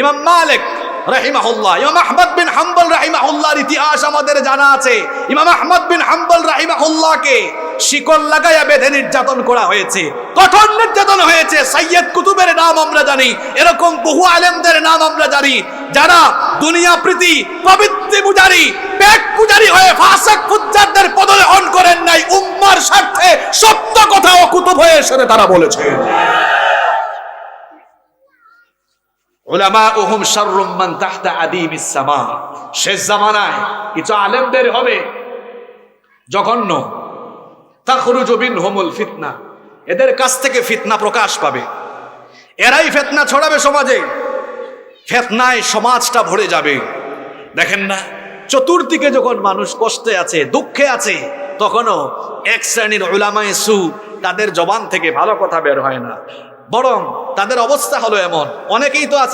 ইমাম মালিক রাহিমাহুল্লাহ, ইমাম আহমদ বিন হাম্বল রাহিমাহুল্লাহর ইতিহাস আমাদের জানা আছে। ইমাম আহমদ বিন হাম্বল রাহিমাহুল্লাহকে শিকল লাগায়া বেঁধে নির্যাতন করা হয়েছে, কঠোর নির্যাতন হয়েছে। সাইয়্যিদ কুতুবের নাম আমরা জানি, এরকম বহু আলেমদের নাম আমরা জানি যারা দুনিয়া প্রীতি প্রবৃত্তি পূজারী পেট পূজারী হয়ে ফাসিক ফুজ্জারদের পদদলিত করেন নাই, উম্মার স্বার্থে সত্য কথা ও কুতুব হয়ে এসে তারা বলেছে। উলামাউহুম শাররুম মান তাহতা আদিমিস সামা। শেষ জামানায় কিছু আলেমদের হবে জঘন্য, তাখরুজু মিনহুমুল ফিতনা, এদের কাছ থেকে ফিতনা প্রকাশ পাবে, এরাই ফিতনা ছড়াবে সমাজে, ফিতনায় সমাজটা ভরে যাবে। দেখেন না, চতুর্দিকে যখন মানুষ কষ্টে আছে, দুঃখে আছে, তখনও এক শ্রেণীর উলামায়ে সু তাদের জবান থেকে ভালো কথা বের হয় না, বরং তাদের অবস্থা হলো এমন, অনেকেই তো আছে